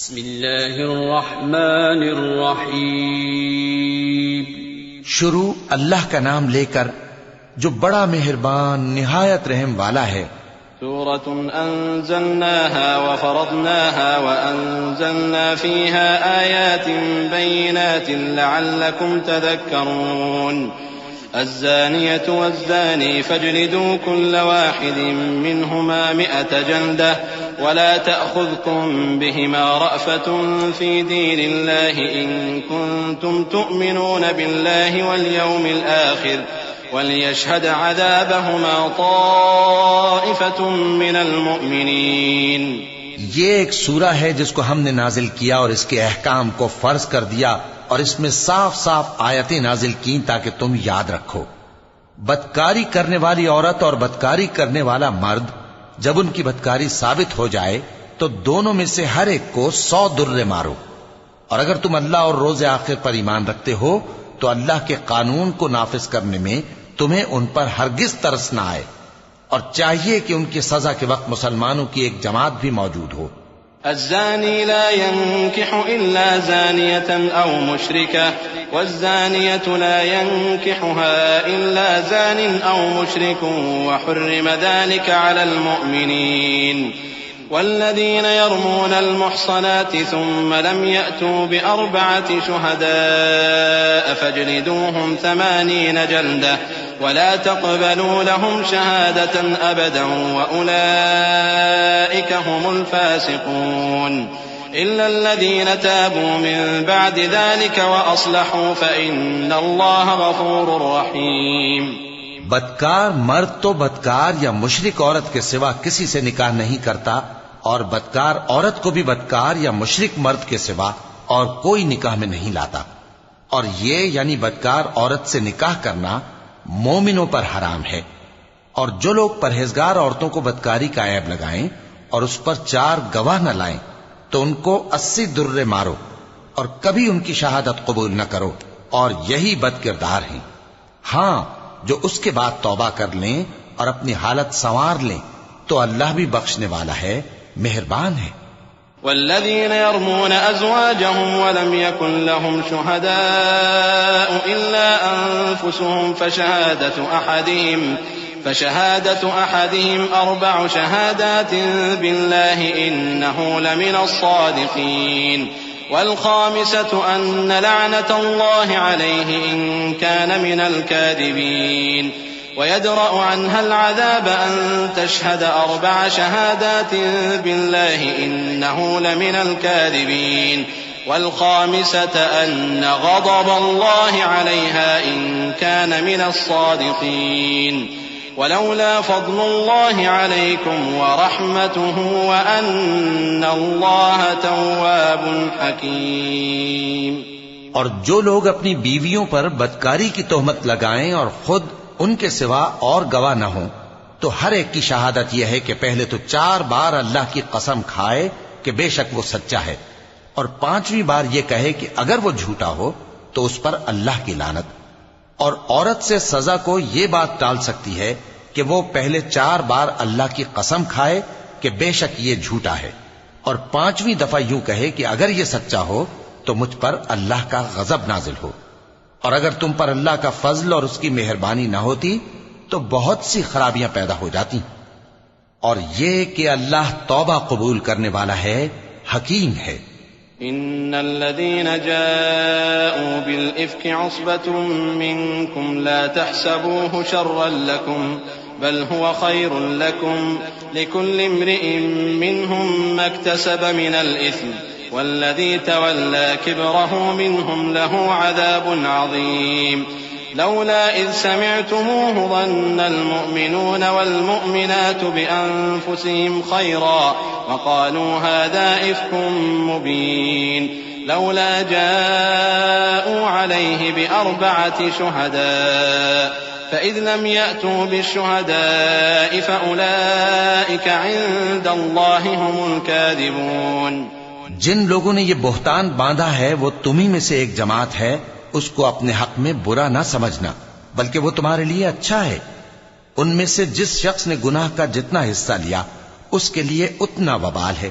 بسم اللہ الرحمن الرحیم۔ شروع اللہ کا نام لے کر جو بڑا مہربان نہایت رحم والا ہے۔ سورة أنزلناها وفرضناها وأنزلنا فيها آيات بينات لعلكم تذكرون الزانية والزاني فاجلدوا كل واحد منهما 100 جلدة ولا تأخذكم بهما رأفة في دين الله إن كنتم تؤمنون بالله واليوم الآخر وَلْيَشْهَدْ عَذَابَهُمَا طَائِفَةٌ مِّنَ الْمُؤْمِنِينَ۔ یہ ایک سورہ ہے جس کو ہم نے نازل کیا اور اس کے احکام کو فرض کر دیا اور اس میں صاف صاف آیتیں نازل کی تاکہ تم یاد رکھو۔ بدکاری کرنے والی عورت اور بدکاری کرنے والا مرد جب ان کی بدکاری ثابت ہو جائے تو دونوں میں سے ہر ایک کو 100 درے مارو، اور اگر تم اللہ اور روز آخر پر ایمان رکھتے ہو تو اللہ کے قانون کو نافذ کرنے میں تمہیں ان پر ہرگز ترس نہ آئے، اور چاہیے کہ ان کی سزا کے وقت مسلمانوں کی ایک جماعت بھی موجود ہو۔ الزاني لا ينكح إلا زانية أو مشركة والزانية لا ينكحها إلا زان أو مشرك وحرم ذلك على المؤمنين والذين يرمون المحصنات ثم لم يأتوا ب4 شهداء فاجلدوهم 80 جلدة ولا تقبلوا لهم شهادة أبدا وأولئك هم الفاسقون إلا الذين تابوا من بعد ذلك وأصلحوا فإن الله غفور رحيم۔ بدکار مرد تو بدکار یا مشرک عورت کے سوا کسی سے نکاح نہیں کرتا، اور بدکار عورت کو بھی بدکار یا مشرک مرد کے سوا اور کوئی نکاح میں نہیں لاتا، اور یہ یعنی بدکار عورت سے نکاح کرنا مومنوں پر حرام ہے۔ اور جو لوگ پرہیزگار عورتوں کو بدکاری کا عیب لگائیں اور اس پر 4 گواہ نہ لائیں تو ان کو 80 درے مارو اور کبھی ان کی شہادت قبول نہ کرو، اور یہی بد کردار ہیں۔ ہاں، جو اس کے بعد توبہ کر لیں اور اپنی حالت سنوار لیں تو اللہ بھی بخشنے والا ہے، مہربان ہے۔ والذين يرمون أزواجهم ولم يكن لهم شهداء إلا أنفسهم فشهادة أحدهم 4 شهادات بالله إنه لمن الصادقين والخامسة أن لعنة الله عليه إن كان من الكاذبين ويدرأ عنها العذاب أن تشهد 4 شهادات بالله إنه لمن الكاذبين والخامسة أن غضب الله عليها إن كان من الصادقين ولولا فضل الله عليكم ورحمته وأن الله تواب حكيم۔ اور جو لوگ اپنی بیویوں پر بدکاری کی تہمت لگائیں اور خود ان کے سوا اور گواہ نہ ہوں تو ہر ایک کی شہادت یہ ہے کہ پہلے تو 4 بار اللہ کی قسم کھائے کہ بے شک وہ سچا ہے، اور 5ویں بار یہ کہے کہ اگر وہ جھوٹا ہو تو اس پر اللہ کی لعنت۔ اور عورت سے سزا کو یہ بات ٹال سکتی ہے کہ وہ پہلے 4 بار اللہ کی قسم کھائے کہ بے شک یہ جھوٹا ہے، اور 5ویں دفعہ یوں کہے کہ اگر یہ سچا ہو تو مجھ پر اللہ کا غضب نازل ہو۔ اور اگر تم پر اللہ کا فضل اور اس کی مہربانی نہ ہوتی تو بہت سی خرابیاں پیدا ہو جاتی۔ اور یہ کہ اللہ توبہ قبول کرنے والا ہے، حکیم ہے۔ ان الذين جاءوا بالإفك عصبة منكم لا تحسبوه شرا لكم بل هو خير لكم لكل امرئ منهم ما اكتسب من الإثم والذي تولى كبره منهم له عذاب عظيم لولا إذ سمعتموه ظن المؤمنون والمؤمنات بأنفسهم خيرا وقالوا هذا إفك مبين لولا جاءوا عليه ب4 شهداء فإذ لم يأتوا بالشهداء فأولئك عند الله هم الكاذبون۔ جن لوگوں نے یہ بہتان باندھا ہے وہ تمہیں میں سے ایک جماعت ہے، اس کو اپنے حق میں برا نہ سمجھنا بلکہ وہ تمہارے لیے اچھا ہے۔ ان میں سے جس شخص نے گناہ کا جتنا حصہ لیا اس کے لیے اتنا وبال ہے،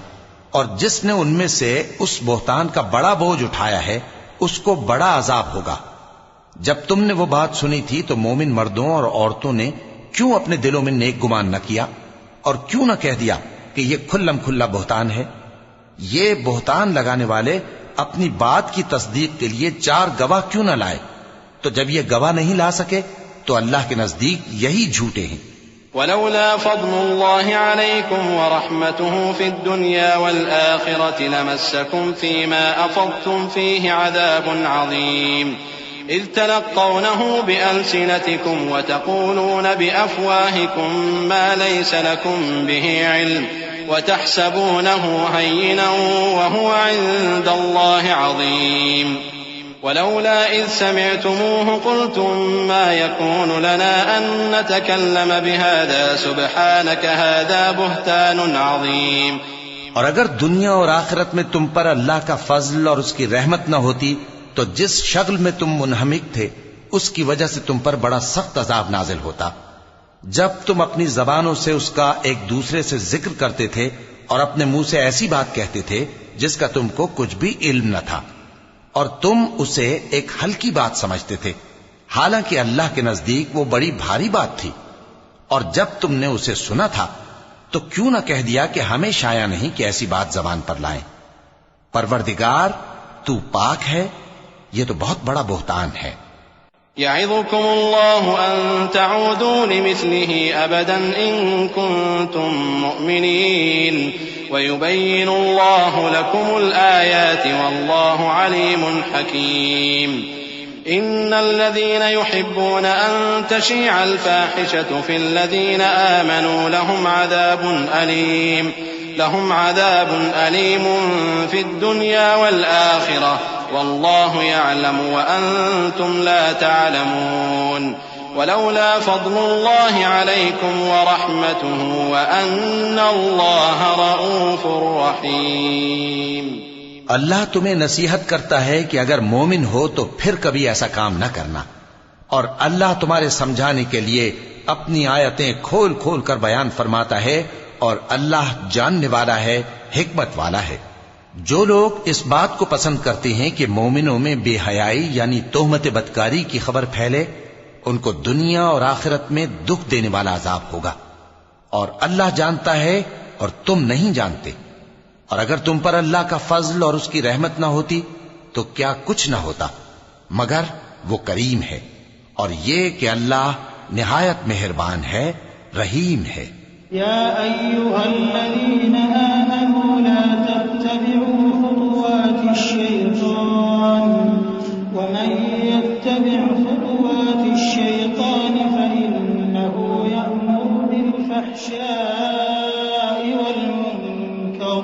اور جس نے ان میں سے اس بہتان کا بڑا بوجھ اٹھایا ہے اس کو بڑا عذاب ہوگا۔ جب تم نے وہ بات سنی تھی تو مومن مردوں اور عورتوں نے کیوں اپنے دلوں میں نیک گمان نہ کیا اور کیوں نہ کہہ دیا کہ یہ کھلم کھلا بہتان ہے؟ یہ بہتان لگانے والے اپنی بات کی تصدیق کے لیے 4 گواہ کیوں نہ لائے؟ تو جب یہ گواہ نہیں لا سکے تو اللہ کے نزدیک یہی جھوٹے ہیں۔ ولولا فضل الله عليكم ورحمته في الدنيا والآخرة لمسكم فيما أفضتم فيه عذاب عظيم إذ تلقونه بألسنتكم وتقولون بأفواهكم ما ليس لكم به علم وتحسبونه هينا وهو عند الله عظيم ولولا إذ سمعتموه قلتم ما يكون لنا أن نتكلم بهذا سبحانك هذا بهتان عظيم۔ اور اگر دنیا اور آخرت میں تم پر اللہ کا فضل اور اس کی رحمت نہ ہوتی تو جس شغل میں تم منہمک تھے اس کی وجہ سے تم پر بڑا سخت عذاب نازل ہوتا۔ جب تم اپنی زبانوں سے اس کا ایک دوسرے سے ذکر کرتے تھے اور اپنے منہ سے ایسی بات کہتے تھے جس کا تم کو کچھ بھی علم نہ تھا، اور تم اسے ایک ہلکی بات سمجھتے تھے، حالانکہ اللہ کے نزدیک وہ بڑی بھاری بات تھی۔ اور جب تم نے اسے سنا تھا تو کیوں نہ کہہ دیا کہ ہمیں شایع نہیں کہ ایسی بات زبان پر لائیں؟ پروردگار تو پاک ہے، یہ تو بہت بڑا بہتان ہے۔ يعظكم الله أن تعودوا لمثله أبدا إن كنتم مؤمنين ويبين الله لكم الآيات والله عليم حكيم إن الذين يحبون أن تشيع الفاحشة في الذين آمنوا لهم عذاب أليم في الدنيا والآخرة والله يعلم وأنتم لا تعلمون ولولا فضل الله عليكم ورحمته وأن الله رؤوف رحيم۔ اللہ تمہیں نصیحت کرتا ہے کہ اگر مومن ہو تو پھر کبھی ایسا کام نہ کرنا، اور اللہ تمہارے سمجھانے کے لیے اپنی آیتیں کھول کھول کر بیان فرماتا ہے، اور اللہ جاننے والا ہے، حکمت والا ہے۔ جو لوگ اس بات کو پسند کرتے ہیں کہ مومنوں میں بے حیائی یعنی تہمت بدکاری کی خبر پھیلے، ان کو دنیا اور آخرت میں دکھ دینے والا عذاب ہوگا، اور اللہ جانتا ہے اور تم نہیں جانتے۔ اور اگر تم پر اللہ کا فضل اور اس کی رحمت نہ ہوتی تو کیا کچھ نہ ہوتا، مگر وہ کریم ہے، اور یہ کہ اللہ نہایت مہربان ہے، رحیم ہے۔ يا أيها الذين آمنوا لا تتبعوا خطوات الشيطان ومن يتبع خطوات الشيطان فإنه يأمر بالفحشاء والمنكر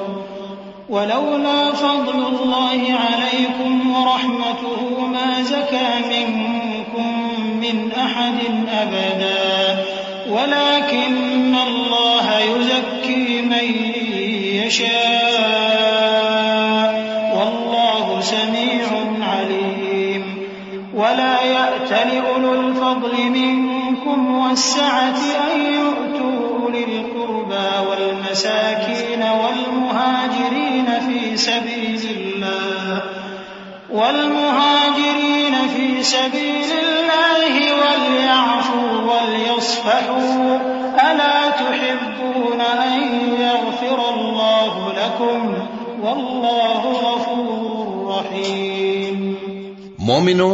ولولا فضل الله عليكم ورحمته ما زكى منكم من أحد أبدا ولكن الله يزكي من يشاء والله سميع عليم ولا يأتل أولو الفضل منكم والسعة أن يؤتوا أولي القربى والمساكين والمهاجرين في سبيل الله وليعفوا وليصفحوا ألا تحبون أن يغفر الله لكم والله غفور رحيم۔ مومنوں،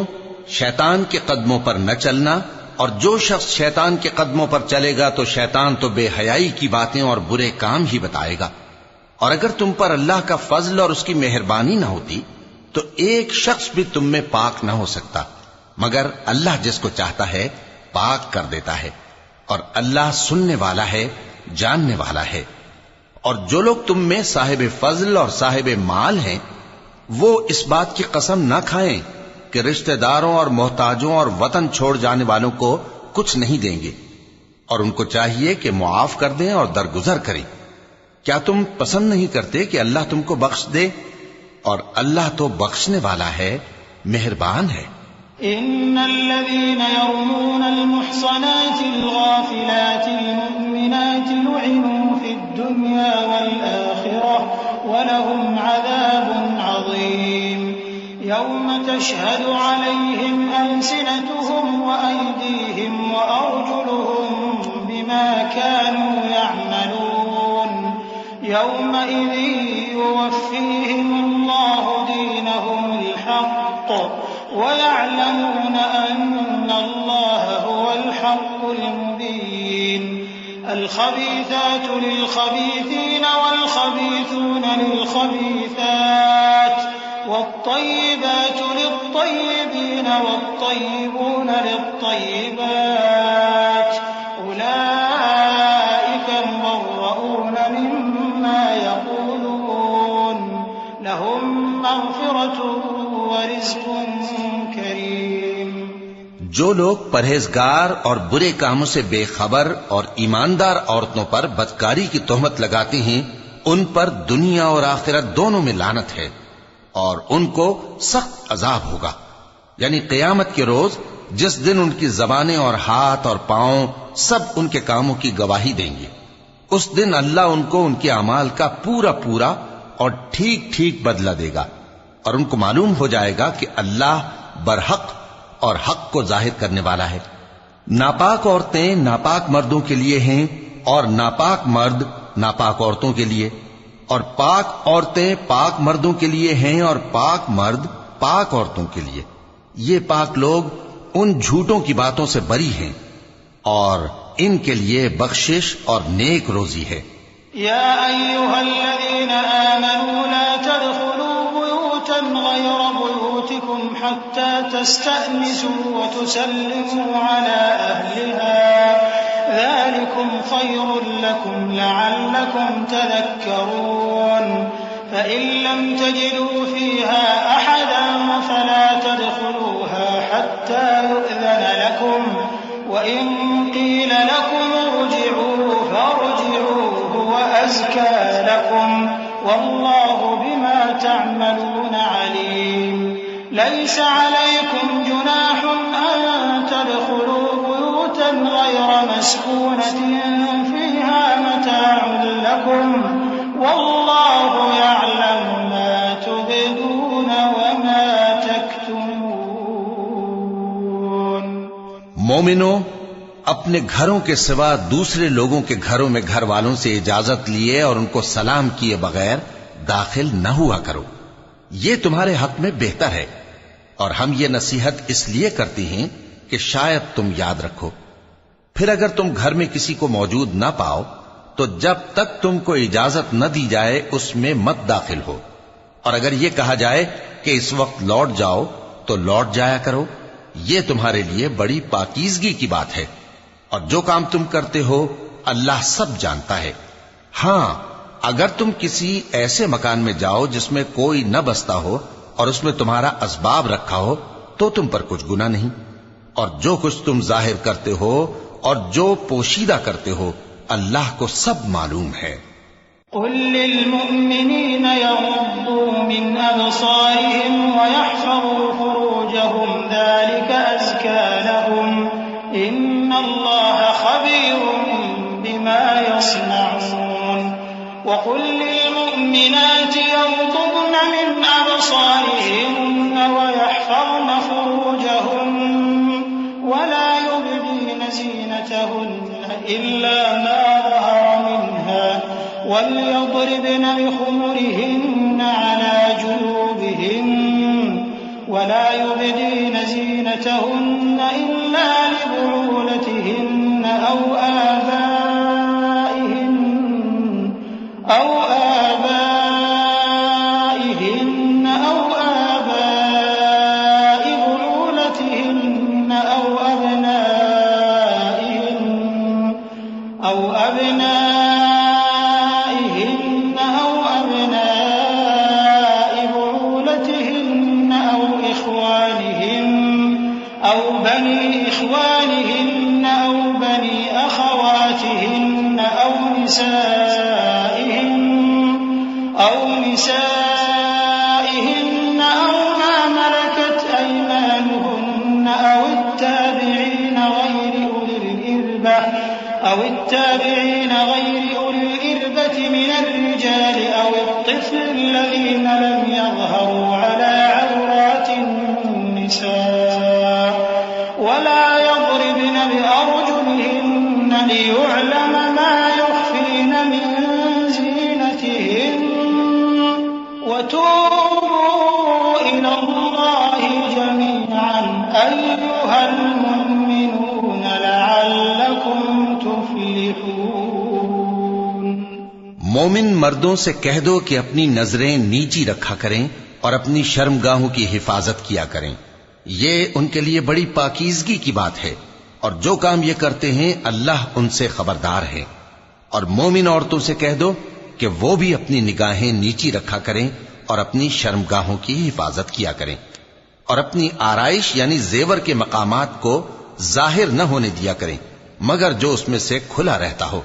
شیطان کے قدموں پر نہ چلنا، اور جو شخص شیطان کے قدموں پر چلے گا تو شیطان تو بے حیائی کی باتیں اور برے کام ہی بتائے گا۔ اور اگر تم پر اللہ کا فضل اور اس کی مہربانی نہ ہوتی تو ایک شخص بھی تم میں پاک نہ ہو سکتا، مگر اللہ جس کو چاہتا ہے پاک کر دیتا ہے، اور اللہ سننے والا ہے، جاننے والا ہے۔ اور جو لوگ تم میں صاحب فضل اور صاحب مال ہیں وہ اس بات کی قسم نہ کھائیں کہ رشتہ داروں اور محتاجوں اور وطن چھوڑ جانے والوں کو کچھ نہیں دیں گے، اور ان کو چاہیے کہ معاف کر دیں اور درگزر کریں۔ کیا تم پسند نہیں کرتے کہ اللہ تم کو بخش دے؟ اور اللہ تو بخشنے والا ہے، مہربان ہے۔ إن الذين يرمون المحصنات الغافلات المؤمنات لعنوا في الدنيا والآخرة ولهم عذاب عظيم يوم تشهد عليهم ألسنتهم وأيديهم وأرجلهم بما كانوا يعملون يومئذ يوفيهم الله دينهم الحق ويعلمون أن الله هو الحق المبين الخبيثات للخبيثين والخبيثون للخبيثات والطيبات للطيبين والطيبون للطيبات أولئك مبرؤون مما يقولون لهم مغفرة ورزق کریم۔ جو لوگ پرہیزگار اور برے کاموں سے بے خبر اور ایماندار عورتوں پر بدکاری کی تہمت لگاتے ہیں ان پر دنیا اور آخرت دونوں میں لعنت ہے اور ان کو سخت عذاب ہوگا، یعنی قیامت کے روز جس دن ان کی زبانیں اور ہاتھ اور پاؤں سب ان کے کاموں کی گواہی دیں گے۔ اس دن اللہ ان کو ان کے اعمال کا پورا پورا اور ٹھیک ٹھیک بدلہ دے گا اور ان کو معلوم ہو جائے گا کہ اللہ برحق اور حق کو ظاہر کرنے والا ہے۔ ناپاک عورتیں ناپاک مردوں کے لیے ہیں اور ناپاک مرد ناپاک عورتوں کے لیے، اور پاک عورتیں پاک مردوں کے لیے ہیں اور پاک مرد پاک عورتوں کے لیے۔ یہ پاک لوگ ان جھوٹوں کی باتوں سے بری ہیں اور ان کے لیے بخشش اور نیک روزی ہے۔ یا ایھا الذین آمنوا لا تدخلوا بیوتا غیر بیوتکم حتی تستأنسوا وتسلموا علی اہلها ذلكم خير لكم لعلكم تذكرون فإن لم تجدوا فيها أحدا فلا تدخلوها حتى يؤذن لكم وإن قيل لكم ارجعوا فارجعوا هو أزكى لكم والله بما تعملون عليم ليس عليكم جناح أن تدخلوا بيوتا غير مسكونة فيها متاع لكم والله يعلم ما تبدون وما تكتمون۔ مومنو، اپنے گھروں کے سوا دوسرے لوگوں کے گھروں میں گھر والوں سے اجازت لیے اور ان کو سلام کیے بغیر داخل نہ ہوا کرو، یہ تمہارے حق میں بہتر ہے، اور ہم یہ نصیحت اس لیے کرتے ہیں کہ شاید تم یاد رکھو۔ پھر اگر تم گھر میں کسی کو موجود نہ پاؤ تو جب تک تم کو اجازت نہ دی جائے اس میں مت داخل ہو، اور اگر یہ کہا جائے کہ اس وقت لوٹ جاؤ تو لوٹ جایا کرو، یہ تمہارے لیے بڑی پاکیزگی کی بات ہے، اور جو کام تم کرتے ہو اللہ سب جانتا ہے۔ ہاں، اگر تم کسی ایسے مکان میں جاؤ جس میں کوئی نہ بستا ہو اور اس میں تمہارا اسباب رکھا ہو تو تم پر کچھ گناہ نہیں، اور جو کچھ تم ظاہر کرتے ہو اور جو پوشیدہ کرتے ہو اللہ کو سب معلوم ہے۔ قل للمؤمنین یغضوا من ابصارهم ويحفظوا فروجهم ذلك ازكى لهم ان اللہ خبیر بما يصنعون وقل للمؤمنات يغضضن من ابصارهن ويحفظن فروجهن ولا يبدين زينتهن إلا ما ظهر منها وليضربن بخمرهن على جيوبهن ولا يبدين زينتهن إلا لبعولتهن أو آبائهن أو آباء بعولتهن أو أبنائهن أو أبناء بعولتهن أو إخوانهن أو بني إخوانهن أو بني أخواتهن أو نسائهن أو ما ملكت أيمانهن أو التابعين غير أولي الإربة من الرجال أو الطفل وتوبوا إلى الله جميعا أيها المؤمنون لعلكم تفلحون۔ مومن مردوں سے کہہ دو کہ اپنی نظریں نیچی رکھا کریں اور اپنی شرمگاہوں کی حفاظت کیا کریں، یہ ان کے لیے بڑی پاکیزگی کی بات ہے، اور جو کام یہ کرتے ہیں اللہ ان سے خبردار ہے۔ اور مومن عورتوں سے کہہ دو کہ وہ بھی اپنی نگاہیں نیچی رکھا کریں اور اپنی شرمگاہوں کی حفاظت کیا کریں، اور اپنی آرائش یعنی زیور کے مقامات کو ظاہر نہ ہونے دیا کریں مگر جو اس میں سے کھلا رہتا ہو،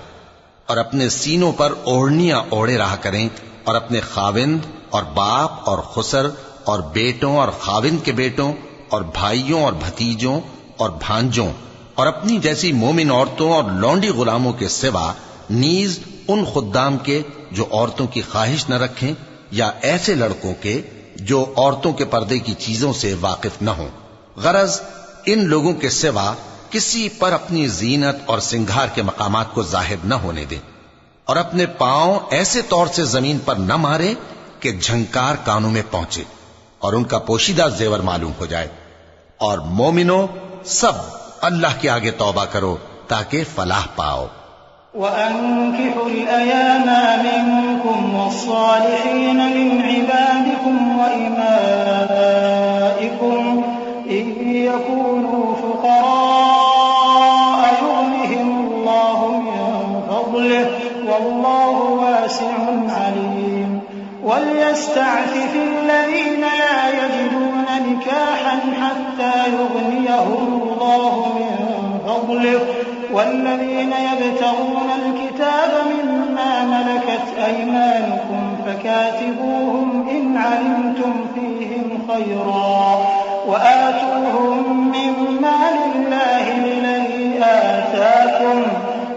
اور اپنے سینوں پر اوڑھنیاں اوڑھے رہا کریں، اور اپنے خاوند اور باپ اور خسر اور بیٹوں اور خاوند کے بیٹوں اور بھائیوں اور بھتیجوں اور بھانجوں اور اپنی جیسی مومن عورتوں اور لونڈی غلاموں کے سوا نیز ان خدام کے جو عورتوں کی خواہش نہ رکھیں، یا ایسے لڑکوں کے جو عورتوں کے پردے کی چیزوں سے واقف نہ ہوں۔ غرض ان لوگوں کے سوا کسی پر اپنی زینت اور سنگھار کے مقامات کو ظاہر نہ ہونے دیں، اور اپنے پاؤں ایسے طور سے زمین پر نہ مارے کہ جھنکار کانوں میں پہنچے اور ان کا پوشیدہ زیور معلوم ہو جائے۔ اور مومنوں سب اللہ کے آگے توبہ کرو تاکہ فلاح پاؤ۔ وَأَنكِحُوا الْأَيَامَ مِنكُمْ وَالصَّالِحِينَ مِنْ عِبَادِكُمْ وَإِمَائِكُمْ إِنْ يَكُونُوا فُقَرَاءَ يُغْنِهِمُ اللَّهُ مِنْ فَضْلِهِ وَاللَّهُ وَاسِعٌ عَلِيمٌ وَلْيَسْتَعْفِفِ الَّذِينَ لَا يَجِدُونَ نِكَاحًا حَتَّى يُغْنِيَهُمُ اللَّهُ مِنْ فَضْلِهِ والذين يبتغون الكتاب مما ملكت أيمانكم فكاتبوهم إن علمتم فيهم خيرا وآتوهم مما لله الذي آتاكم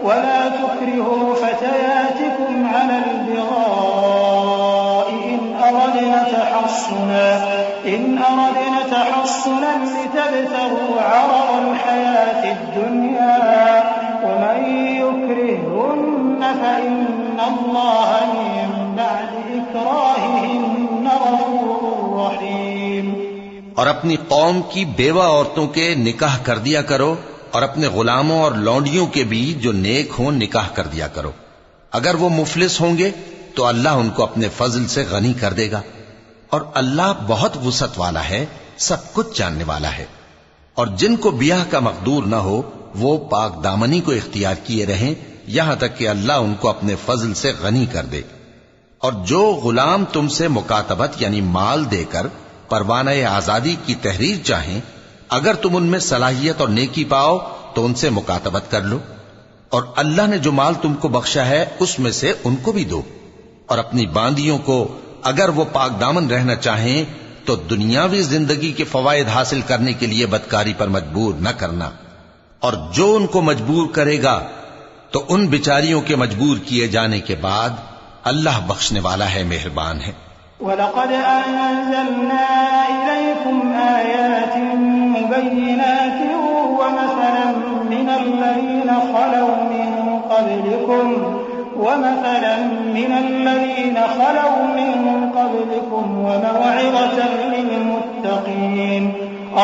ولا تكرهوا فتياتكم على البغاء إن أردنا تحصنا لتبتغوا عرض الحياة الدنيا ومن يكرههن فإن الله من بعد إكراههن غفور رحيم۔ اور اپنی قوم کی بیوہ عورتوں کے نکاح کر دیا کرو، اور اپنے غلاموں اور لونڈیوں کے بھی جو نیک ہوں نکاح کر دیا کرو۔ اگر وہ مفلس ہوں گے تو اللہ ان کو اپنے فضل سے غنی کر دے گا، اور اللہ بہت وسعت والا ہے، سب کچھ جاننے والا ہے۔ اور جن کو بیاہ کا مقدور نہ ہو وہ پاک دامنی کو اختیار کیے رہیں یہاں تک کہ اللہ ان کو اپنے فضل سے غنی کر دے۔ اور جو غلام تم سے مکاتبت یعنی مال دے کر پروانہ آزادی کی تحریر چاہیں، اگر تم ان میں صلاحیت اور نیکی پاؤ تو ان سے مکاتبت کر لو، اور اللہ نے جو مال تم کو بخشا ہے اس میں سے ان کو بھی دو۔ اور اپنی باندیوں کو اگر وہ پاک دامن رہنا چاہیں تو دنیاوی زندگی کے فوائد حاصل کرنے کے لیے بدکاری پر مجبور نہ کرنا، اور جو ان کو مجبور کرے گا تو ان بیچاریوں کے مجبور کیے جانے کے بعد اللہ بخشنے والا ہے، مہربان ہے۔ وَلَقَدْ أَنزَلْنَا إِلَيْكُمْ آيَاتٍ مُبَيِّنَاتٍ وَمَثَلًا مِّنَ الَّذِينَ خَلَوْا مِن قَبْلِكُمْ وَمَوْعِظَةً لِّلْمُتَّقِينَ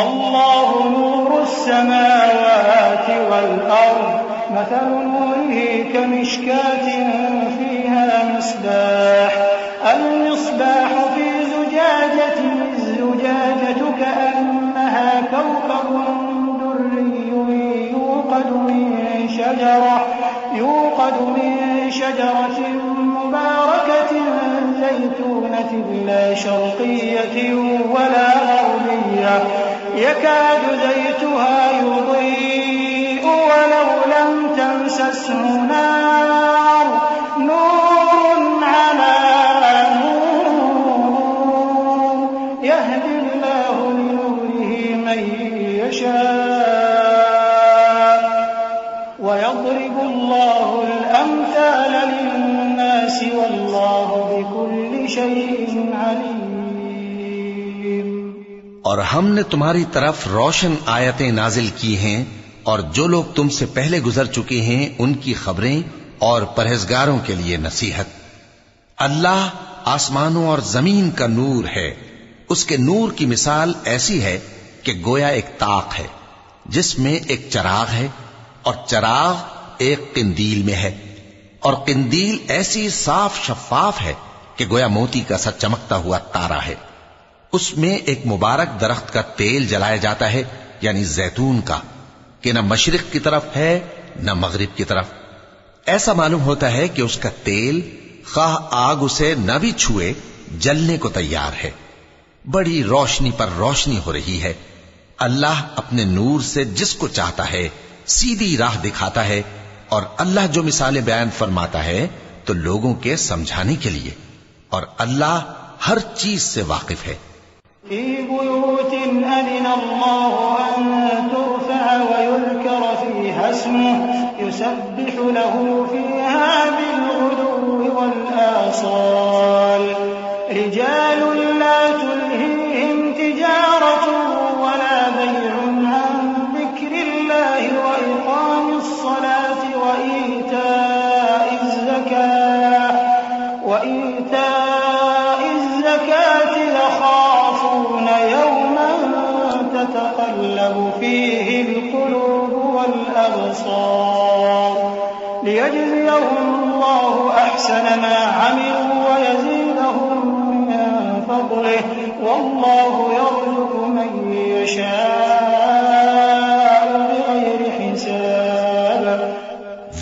اللَّهُ نُورُ السَّمَاوَاتِ وَالْأَرْضِ مَثَلُ نُورِهِ كَمِشْكَاةٍ فِيهَا مِصْبَاحٌ الْمِصْبَاحُ فِي زُجَاجَةٍ الزُّجَاجَةُ كَأَنَّهَا كَوْكَبٌ دُرِّيٌّ يوقد من شجرة مباركة زيتونة لا شرقية ولا غربية يكاد زيتها يضيء ولو لم تمسسه نار نور على نور يهدي الله لنوره من يشاء ويضرب الله الأمثال للناس والله بكل شيء عليم۔ اور ہم نے تمہاری طرف روشن آیتیں نازل کی ہیں، اور جو لوگ تم سے پہلے گزر چکے ہیں ان کی خبریں اور پرہیزگاروں کے لیے نصیحت۔ اللہ آسمانوں اور زمین کا نور ہے. اس کے نور کی مثال ایسی ہے کہ گویا ایک طاق ہے جس میں ایک چراغ ہے، اور چراغ ایک قندیل میں ہے، اور قندیل ایسی صاف شفاف ہے کہ گویا موتی کا سا چمکتا ہوا تارا ہے. اس میں ایک مبارک درخت کا تیل جلایا جاتا ہے، یعنی زیتون کا، کہ نہ مشرق کی طرف ہے نہ مغرب کی طرف. ایسا معلوم ہوتا ہے کہ اس کا تیل خواہ آگ اسے نہ بھی چھوئے جلنے کو تیار ہے. بڑی روشنی پر روشنی ہو رہی ہے. اللہ اپنے نور سے جس کو چاہتا ہے سیدھی راہ دکھاتا ہے، اور اللہ جو مثالیں بیان فرماتا ہے تو لوگوں کے سمجھانے کے لیے، اور اللہ ہر چیز سے واقف ہے. فی بیوت اذن اللہ ان ترفع ویذکر فیہا اسمہ یسبح له فیہا بالغدو والآصال رجال لا تلہیہم تجارت ولا بیع عن ذکر اللہ وإقام الصلاة وإيتاء الزكاة يخافون يوما تتقلب فيه القلوب والأبصار ليجزيهم الله أحسن ما عملوا ويزيدهم من فضله والله يرزق من يشاء بغير حساب.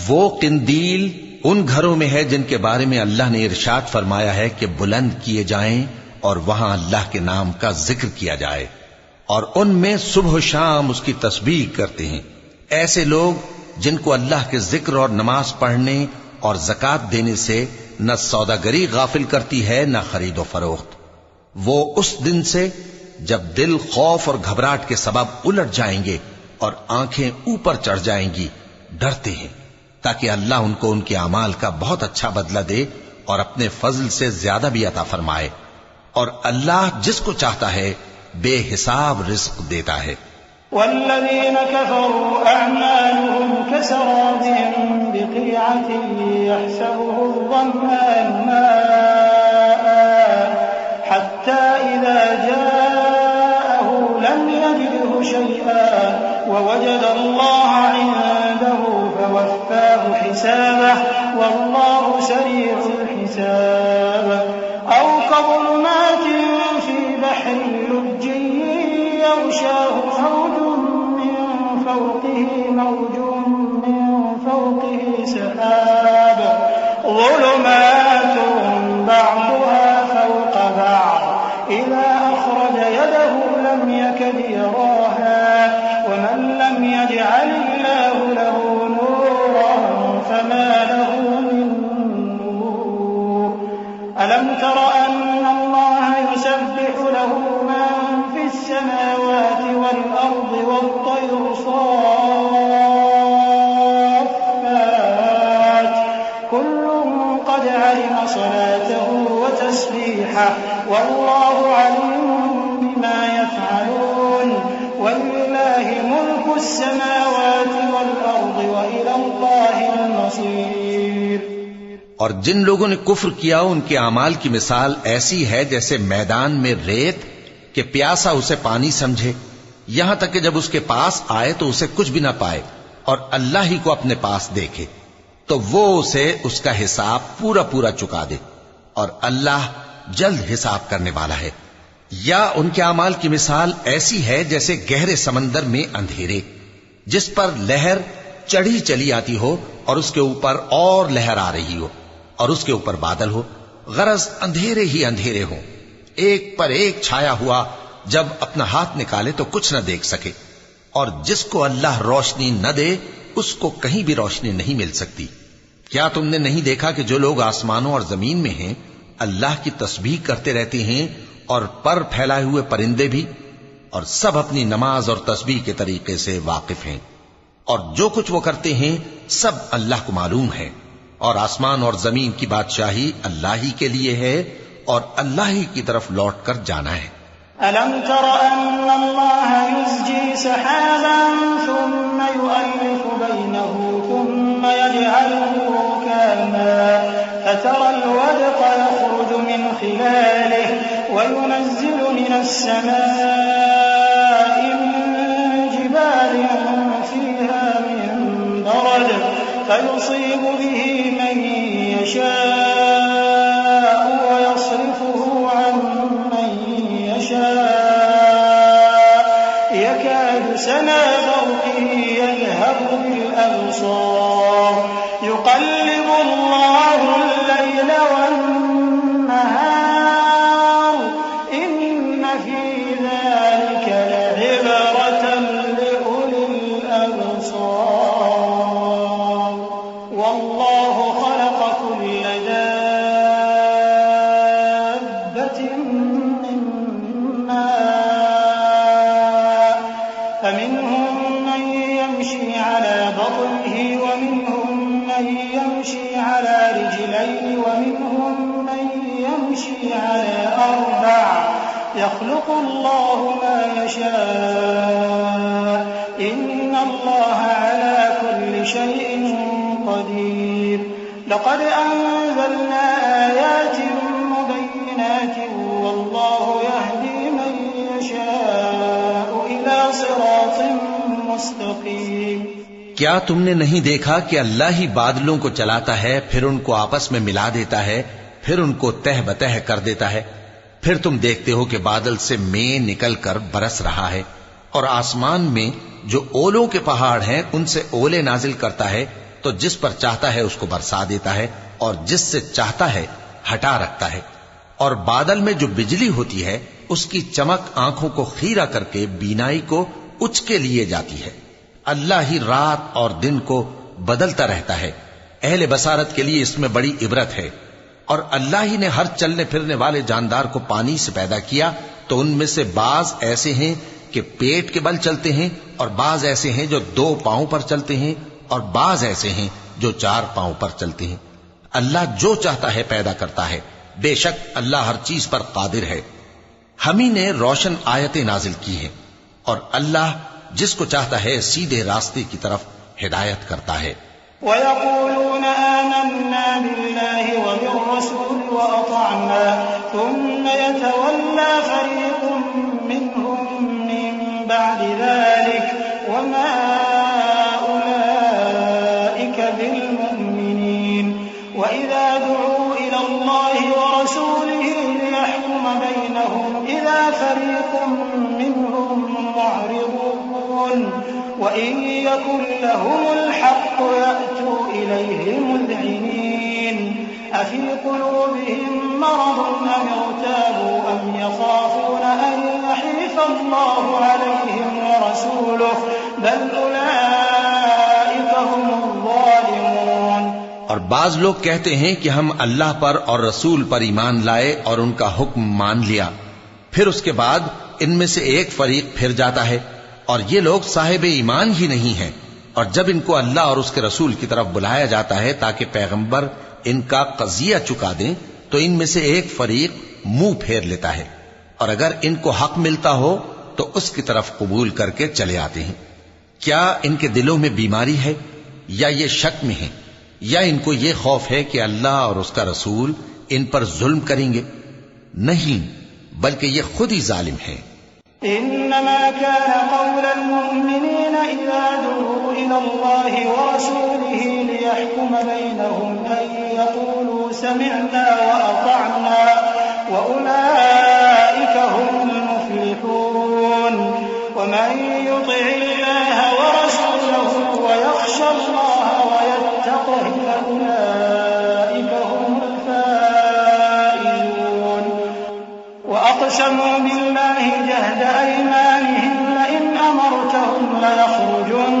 وہ قندیل ان گھروں میں ہے جن کے بارے میں اللہ نے ارشاد فرمایا ہے کہ بلند کیے جائیں اور وہاں اللہ کے نام کا ذکر کیا جائے، اور ان میں صبح و شام اس کی تسبیح کرتے ہیں. ایسے لوگ جن کو اللہ کے ذکر اور نماز پڑھنے اور زکوٰۃ دینے سے نہ سوداگری غافل کرتی ہے نہ خرید و فروخت. وہ اس دن سے جب دل خوف اور گھبراہٹ کے سبب الٹ جائیں گے اور آنکھیں اوپر چڑھ جائیں گی ڈرتے ہیں، تاکہ اللہ ان کو ان کے اعمال کا بہت اچھا بدلہ دے اور اپنے فضل سے زیادہ بھی عطا فرمائے. اور اللہ جس کو چاہتا ہے بے حساب رزق دیتا ہے. والذين كفروا أعمالهم كسراب بقيعة يحسبه الظمآن ماء حتى إذا جاءه لم يجده شيئا ووجد الله عنده فوفاه حسابه والله سريع الحساب. أو كظلمات في بحر لجي يغشاه موج من فوقه سحاب ظلمات بعضها فوق بعض إذا أخرج يده لم يكد يراها ومن لم يجعل الله له نورا فما له من نور. ألم تر أن الله يسبح له من في السماوات والأرض والطير صلاته وتسبيحه والله عليم بما يفعلون. ولله ملك السماوات والأرض وإلى الله المصير. اور جن لوگوں نے کفر کیا ان کے اعمال کی مثال ایسی ہے جیسے میدان میں ریت کہ پیاسا اسے پانی سمجھے، یہاں تک کہ جب اس کے پاس آئے تو اسے کچھ بھی نہ پائے اور اللہ ہی کو اپنے پاس دیکھے تو وہ اسے اس کا حساب پورا پورا چکا دے، اور اللہ جلد حساب کرنے والا ہے. یا ان کے اعمال کی مثال ایسی ہے جیسے گہرے سمندر میں اندھیرے جس پر لہر چڑھی چلی آتی ہو اور اس کے اوپر اور لہر آ رہی ہو اور اس کے اوپر بادل ہو، غرض اندھیرے ہی اندھیرے ہوں، ایک پر ایک چھایا ہوا، جب اپنا ہاتھ نکالے تو کچھ نہ دیکھ سکے. اور جس کو اللہ روشنی نہ دے اس کو کہیں بھی روشنی نہیں مل سکتی. کیا تم نے نہیں دیکھا کہ جو لوگ آسمانوں اور زمین میں ہیں اللہ کی تسبیح کرتے رہتے ہیں، اور پر پھیلائے ہوئے پرندے بھی، اور سب اپنی نماز اور تسبیح کے طریقے سے واقف ہیں، اور جو کچھ وہ کرتے ہیں سب اللہ کو معلوم ہے. اور آسمان اور زمین کی بادشاہی اللہ ہی کے لیے ہے اور اللہ ہی کی طرف لوٹ کر جانا ہے. ألم تر أن الله يزجي سحابا ثم يؤلف بينه ثم يجعله ركاما فترى الودق يخرج من خلاله وينزل من السماء من جبال فيها من برد فيصيب به من يشاء ويصرفه عن من يشاء يكاد سنا برقه يذهب بالأبصار يقلب الله الليل والنهار إن في ذلك لعبرة لأولي الأبصار والله خلق كل دابة من ماء فمنهم من يمشي على بطنه ومنهم من يمشي على رجلين ومنهم من يمشي على أربع يخلق الله ما يشاء إن الله على كل شيء قدير لقد أنزلنا آيات مبينات والله يهدي من يشاء إلى صراط مستقيم کیا تم نے نہیں دیکھا کہ اللہ ہی بادلوں کو چلاتا ہے پھر ان کو آپس میں ملا دیتا ہے پھر ان کو تہ بتہ کر دیتا ہے پھر تم دیکھتے ہو کہ بادل سے مے نکل کر برس رہا ہے اور آسمان میں جو اولوں کے پہاڑ ہیں ان سے اولے نازل کرتا ہے تو جس پر چاہتا ہے اس کو برسا دیتا ہے اور جس سے چاہتا ہے ہٹا رکھتا ہے اور بادل میں جو بجلی ہوتی ہے اس کی چمک آنکھوں کو خیرہ کر کے بینائی کو اچکے لیے جاتی ہے اللہ ہی رات اور دن کو بدلتا رہتا ہے اہل بصارت کے لیے اس میں بڑی عبرت ہے اور اللہ ہی نے ہر چلنے پھرنے والے جاندار کو پانی سے پیدا کیا تو ان میں سے بعض ایسے ہیں کہ پیٹ کے بل چلتے ہیں اور بعض ایسے ہیں جو 2 پاؤں پر چلتے ہیں اور بعض ایسے ہیں جو 4 پاؤں پر چلتے ہیں اللہ جو چاہتا ہے پیدا کرتا ہے بے شک اللہ ہر چیز پر قادر ہے ہم ہی نے روشن آیتیں نازل کی ہیں اور اللہ جس کو چاہتا ہے سیدھے راستے کی طرف ہدایت کرتا ہے وَيَقُولُونَ آمَنَّا بِاللَّهِ وَبِالرَّسُولِ وَأَطَعْنَا ثُمَّ يَتَوَلَّى فَرِيقٌ مِّنْهُم مِّن بَعْدِ ذَلِكَ وَمَا أُولَٰئِكَ بِالْمُؤْمِنِينَ وَإِذَا دُعُوا إِلَى اللَّهِ وَرَسُولِهِ لِيَحْكُمَ بَيْنَهُمْ إِذَا فَرِيقٌ مِّنْهُم مُّعْرِضُونَ وَإِن يَكُن لَّهُمُ الْحَقُّ يَأْتُوا إِلَيْهِ مُذْعِنِينَ أَفِي قُلُوبِهِم مَّرَضٌ أَمِ ارْتَابُوا أَمْ يَخَافُونَ أَن يَحِيفَ اللَّهُ عَلَيْهِمْ وَرَسُولُهُ بَلْ أُولَٰئِكَ هُمُ الظَّالِمُونَ اور بعض لوگ کہتے ہیں کہ ہم اللہ پر اور رسول پر ایمان لائے اور ان کا حکم مان لیا پھر اس کے بعد ان میں سے ایک فریق پھر جاتا ہے اور یہ لوگ صاحب ایمان ہی نہیں ہیں اور جب ان کو اللہ اور اس کے رسول کی طرف بلایا جاتا ہے تاکہ پیغمبر ان کا قضیہ چکا دیں تو ان میں سے ایک فریق منہ پھیر لیتا ہے اور اگر ان کو حق ملتا ہو تو اس کی طرف قبول کر کے چلے آتے ہیں کیا ان کے دلوں میں بیماری ہے یا یہ شک میں ہیں یا ان کو یہ خوف ہے کہ اللہ اور اس کا رسول ان پر ظلم کریں گے نہیں بلکہ یہ خود ہی ظالم ہیں إنما كان قول المؤمنين إذا دعوا إلى الله ورسوله ليحكم بينهم أن يقولوا سمعنا وأطعنا وأولئك هم المفلحون ومن يطع الله ورسوله ويخشى الله ويتقه فأولئك هم الفائزون وأقسموا بالله جهد أيمانهم لئن أمرتهم ليخرجن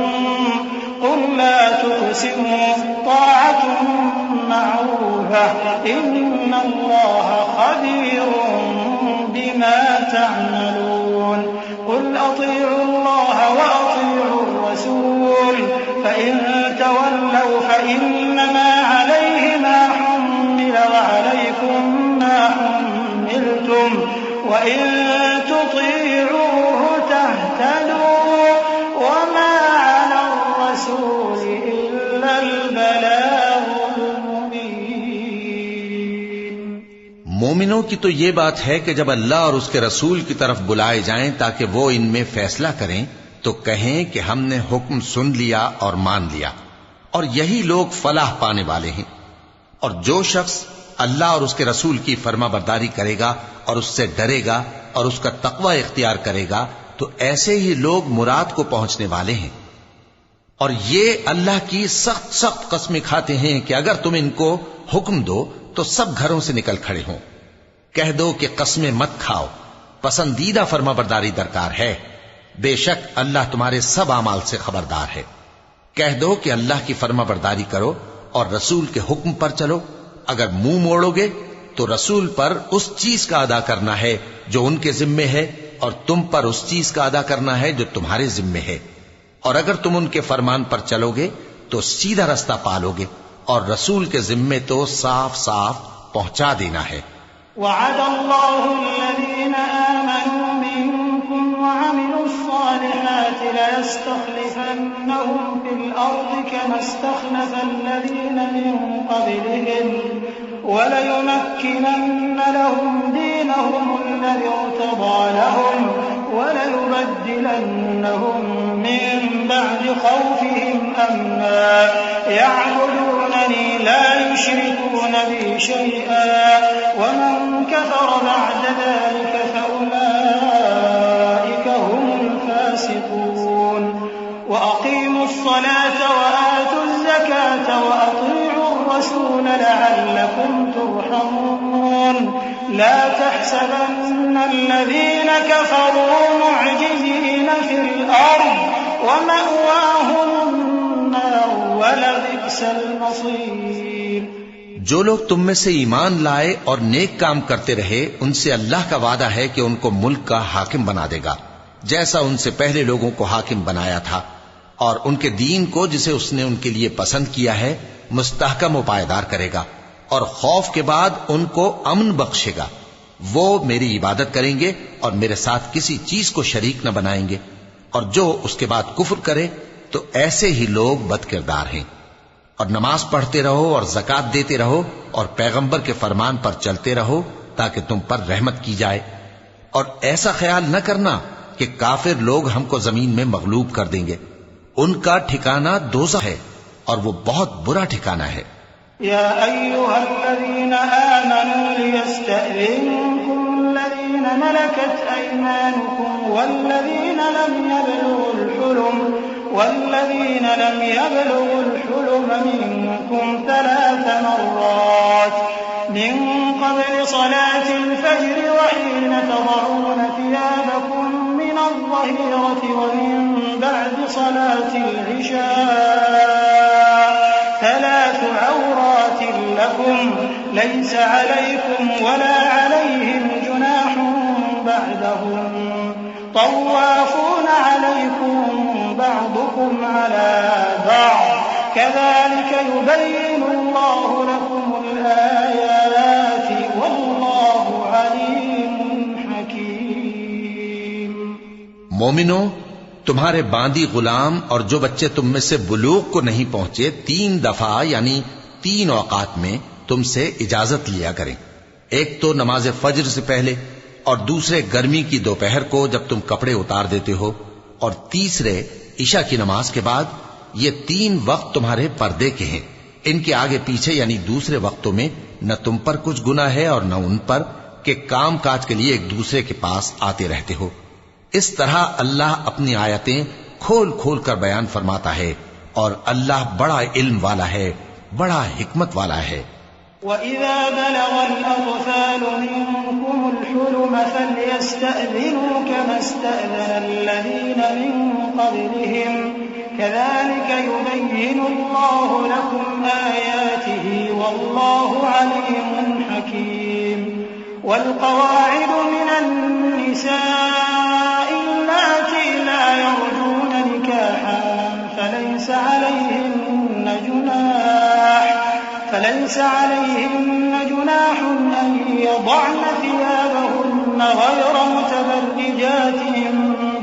قل لا تقسموا طاعة معروفة إن الله خبير بما تعملون قل أطيعوا الله وأطيعوا الرسول فإن تولوا فإنما عليه ما حمل وعليكم ما حملتم وإن تطيعوه تهتدوا وما على الرسول إلا البلاغ المبين مومنوں کی تو یہ بات ہے کہ جب اللہ اور اس کے رسول کی طرف بلائے جائیں تاکہ وہ ان میں فیصلہ کریں تو کہیں کہ ہم نے حکم سن لیا اور مان لیا، اور یہی لوگ فلاح پانے والے ہیں۔ اور جو شخص اللہ اور اس کے رسول کی فرما برداری کرے گا اور اس سے ڈرے گا اور اس کا تقوی اختیار کرے گا تو ایسے ہی لوگ مراد کو پہنچنے والے ہیں۔ اور یہ اللہ کی سخت سخت قسمیں کھاتے ہیں کہ اگر تم ان کو حکم دو تو سب گھروں سے نکل کھڑے ہوں۔ کہہ دو کہ قسمیں مت کھاؤ، پسندیدہ فرما برداری درکار ہے، بے شک اللہ تمہارے سب اعمال سے خبردار ہے۔ کہہ دو کہ اللہ کی فرما برداری کرو اور رسول کے حکم پر چلو، اگر منہ موڑو گے تو رسول پر اس چیز کا ادا کرنا ہے جو ان کے ذمے ہے اور تم پر اس چیز کا ادا کرنا ہے جو تمہارے ذمے ہے، اور اگر تم ان کے فرمان پر چلو گے تو سیدھا رستہ پالو گے، اور رسول کے ذمے تو صاف صاف پہنچا دینا ہے۔ وعد الله الذين آمنوا منكم وعملوا الصالحات ليستخلفنهم في الأرض كما استخلف الذين من قبلهم وليمكنن لهم دينهم الذي ارتضى لهم وليبدلنهم من بعد خوفهم أمنا يعبدونني لا يشركون بي شيئا ومن كفر بعد ذلك فأولئك هم الفاسقون وأقيموا الصلاة وآتوا الزكاة وأطيعوا الرسول لعلكم ترحمون لا تحسبن الذين كفروا معجزين في الأرض ومأواهم النار ولبئس المصير۔ جو لوگ تم میں سے ایمان لائے اور نیک کام کرتے رہے ان سے اللہ کا وعدہ ہے کہ ان کو ملک کا حاکم بنا دے گا، جیسا ان سے پہلے لوگوں کو حاکم بنایا تھا، اور ان کے دین کو جسے اس نے ان کے لیے پسند کیا ہے مستحکم و پائیدار کرے گا، اور خوف کے بعد ان کو امن بخشے گا۔ وہ میری عبادت کریں گے اور میرے ساتھ کسی چیز کو شریک نہ بنائیں گے، اور جو اس کے بعد کفر کرے تو ایسے ہی لوگ بد کردار ہیں۔ اور نماز پڑھتے رہو اور زکوٰۃ دیتے رہو اور پیغمبر کے فرمان پر چلتے رہو تاکہ تم پر رحمت کی جائے، اور ایسا خیال نہ کرنا کہ کافر لوگ ہم کو زمین میں مغلوب کر دیں گے، ان کا ٹھکانہ دوزخ ہے اور وہ بہت برا ٹھکانہ ہے۔ يا أيها الذين آمنوا ليستأذنكم الذين ملكت أيمانكم والذين لم يبلغوا الحلم منكم 3 مرات من قبل صلاة الفجر وحين تضعون ثيابكم من الظهيرة ومن بعد صلاة العشاء 3 عورات لكم ليس عليكم ولا عليهم جناح بعدهم طوافون عليكم بعضكم على بعض كذلك يبين الله لكم الآيات والله عليم حكيم۔ مومنو، تمہارے باندی غلام اور جو بچے تم میں سے بلوغ کو نہیں پہنچے 3 دفعہ یعنی 3 اوقات میں تم سے اجازت لیا کریں، ایک تو نماز فجر سے پہلے، اور دوسرے گرمی کی دوپہر کو جب تم کپڑے اتار دیتے ہو، اور تیسرے عشاء کی نماز کے بعد۔ یہ 3 وقت تمہارے پردے کے ہیں، ان کے آگے پیچھے یعنی دوسرے وقتوں میں نہ تم پر کچھ گناہ ہے اور نہ ان پر کہ کام کاج کے لیے ایک دوسرے کے پاس آتے رہتے ہو۔ اس طرح اللہ اپنی آیتیں کھول کھول کر بیان فرماتا ہے، اور اللہ بڑا علم والا ہے، بڑا حکمت والا ہے۔ وَإِذَا بَلَغَ الْأَطْفَالُ مِنكُمُ الْحُلُمَ فَلْيَسْتَأْذِنُوا كَمَا اسْتَأْذَنَ الَّذِينَ مِن قَبْلِهِمْ كَذَلِكَ يُبَيِّنُ اللَّهُ لَكُمْ آيَاتِهِ وَاللَّهُ عَلِيمٌ حَكِيمٌ۔ وَالْقَوَاعِدُ مِنَ النِّسَاءِ اللَّاتِي لَا يَرْجُونَ نِكَاحًا فَلَيْسَ عليهن جناح أن يضعن ثيابهن غير متبرجات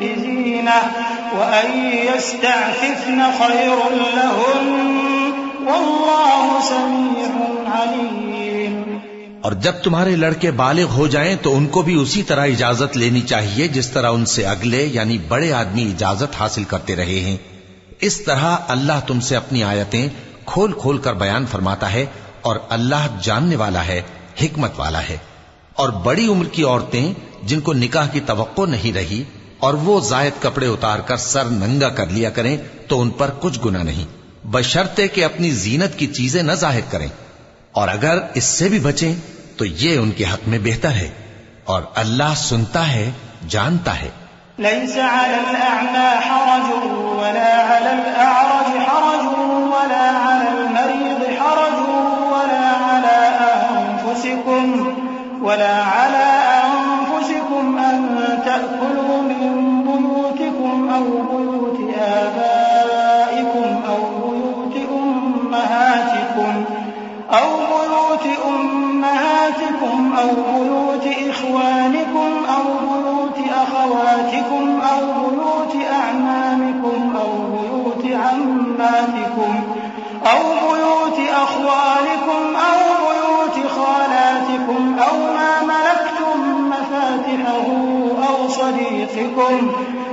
بزينة وأن يستعففن خير لهن والله سميع عليم۔ اور جب تمہارے لڑکے بالغ ہو جائیں تو ان کو بھی اسی طرح اجازت لینی چاہیے جس طرح ان سے اگلے یعنی بڑے آدمی اجازت حاصل کرتے رہے ہیں. اس طرح اللہ تم سے اپنی آیتیں کھول کھول کر بیان فرماتا ہے اور اللہ جاننے والا ہے، حکمت والا ہے. اور بڑی عمر کی عورتیں جن کو نکاح کی توقع نہیں رہی اور وہ زائد کپڑے اتار کر سر ننگا کر لیا کریں تو ان پر کچھ گناہ نہیں، بشرطے کہ اپنی زینت کی چیزیں نہ ظاہر کریں، اور اگر اس سے بھی بچیں تو یہ ان کے حق میں بہتر ہے، اور اللہ سنتا ہے، جانتا ہے. ليس على الأعمى حرج ولا على الأعرج حرج ولا على المريض حرج ولا على أنفسكم أن تأكلوا من بيوتكم أو بيوت آبائكم أو بيوت أمهاتكم أو بيوت إخوانكم أو بيوت أخواتكم أو بيوت أعمامكم أو بيوت عماتكم أو بيوت أخوالكم أو بيوت خالاتكم أو ما ملكتم مفاتحه أو صديقكم.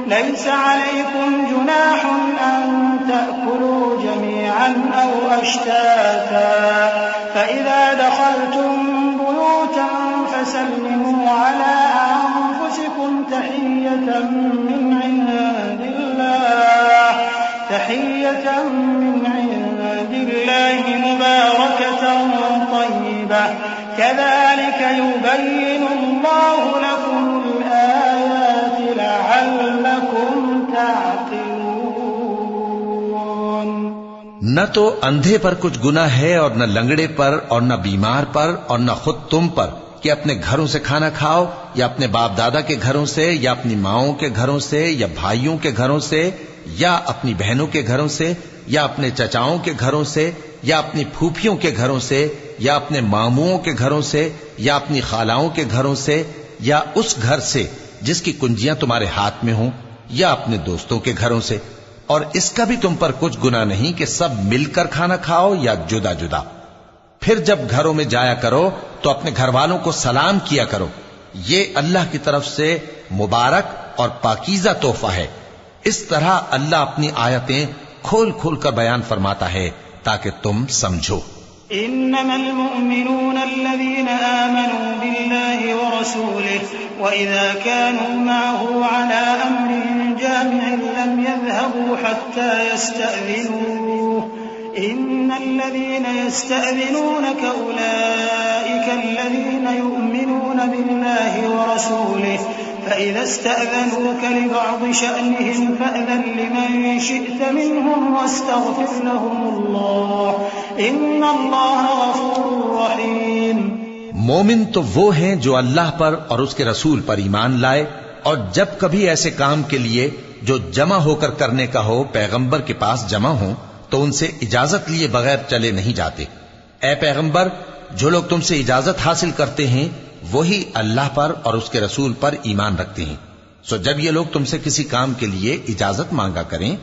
ليس عليكم جناح أن تأكلوا جميعا أو أشتاتا فإذا دخلتم بيوتا فسلموا على أنفسكم تحية من عند الله مباركة طيبة كذلك يبين الله لكم الآيات لعلكم تعقلون. نہ تو اندھے پر کچھ گناہ ہے اور نہ لنگڑے پر اور نہ بیمار پر اور نہ خود تم پر کہ اپنے گھروں سے کھانا کھاؤ یا اپنے باپ دادا کے گھروں سے یا اپنی ماؤں کے گھروں سے یا بھائیوں کے گھروں سے یا اپنی بہنوں کے گھروں سے یا اپنے چچاؤں کے گھروں سے یا اپنی پھوپھیوں کے گھروں سے یا اپنے ماموؤں کے گھروں سے یا اپنی خالاؤں کے گھروں سے یا اس گھر سے جس کی کنجیاں تمہارے ہاتھ میں ہوں یا اپنے دوستوں کے گھروں سے. اور اس کا بھی تم پر کچھ گناہ نہیں کہ سب مل کر کھانا کھاؤ یا جدا جدا. پھر جب گھروں میں جایا کرو تو اپنے گھر والوں کو سلام کیا کرو، یہ اللہ کی طرف سے مبارک اور پاکیزہ تحفہ ہے. اس طرح اللہ اپنی آیتیں کھول کھول کر بیان فرماتا ہے تاکہ تم سمجھو. إنما المؤمنون الذين آمنوا بالله ورسوله وإذا كانوا معه على أمر جامع لم يذهبوا حتى يستأذنوه إن الذين يستأذنونك أولئك الذين يؤمنون بالله ورسوله فإذا استأذنوك لبعض شأنهم فأذن لمن شئت منهم واستغفر لهم الله إن الله غفور رحيم. مومن تو وہ ہیں جو اللہ پر اور اس کے رسول پر ایمان لائے اور جب کبھی ایسے کام کے لیے جو جمع ہو کر کرنے کا ہو پیغمبر کے پاس جمع ہوں تو ان سے اجازت لیے بغیر چلے نہیں جاتے. اے پیغمبر، جو لوگ تم سے اجازت حاصل کرتے ہیں وہی اللہ پر اور اس کے رسول پر ایمان رکھتے ہیں. سو جب یہ لوگ تم سے کسی کام کے لیے اجازت مانگا کریں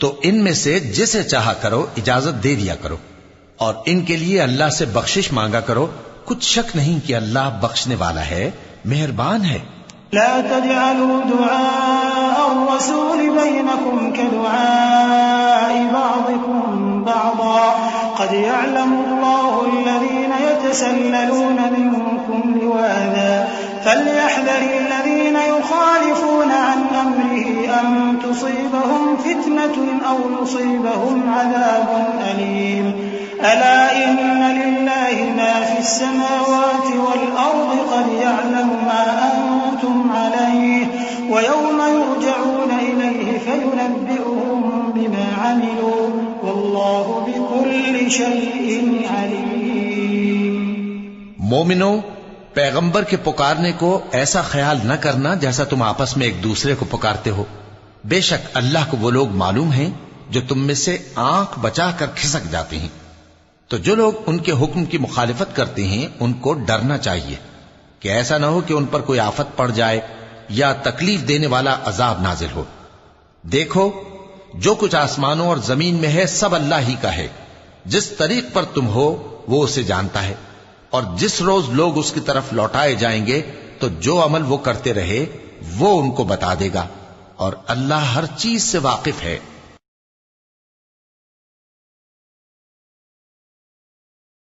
تو ان میں سے جسے چاہا کرو اجازت دے دیا کرو، اور ان کے لیے اللہ سے بخشش مانگا کرو. کچھ شک نہیں کہ اللہ بخشنے والا ہے، مہربان ہے. لا تجعلوا دعاء الرسول بينكم كدعاء بعضكم بعضا قد يعلم الله الذين يتسللون منكم لواذا فليحذر الذين يخالفون عن أمره أن تصيبهم فتنة أو يصيبهم عذاب أليم. ألا إن لله ما في السماوات والأرض قد يعلم ما أنتم عليه ويوم يرجعون إليه فينبئهم بما عملوا والله بكل شيء عليم. مومنو، پیغمبر کے پکارنے کو ایسا خیال نہ کرنا جیسا تم آپس میں ایک دوسرے کو پکارتے ہو. بے شک اللہ کو وہ لوگ معلوم ہیں جو تم میں سے آنکھ بچا کر کھسک جاتے ہیں. تو جو لوگ ان کے حکم کی مخالفت کرتے ہیں ان کو ڈرنا چاہیے کہ ایسا نہ ہو کہ ان پر کوئی آفت پڑ جائے یا تکلیف دینے والا عذاب نازل ہو. دیکھو، جو کچھ آسمانوں اور زمین میں ہے سب اللہ ہی کا ہے. جس طریق پر تم ہو وہ اسے جانتا ہے اور جس روز لوگ اس کی طرف لوٹائے جائیں گے تو جو عمل وہ کرتے رہے وہ ان کو بتا دے گا، اور اللہ ہر چیز سے واقف ہے۔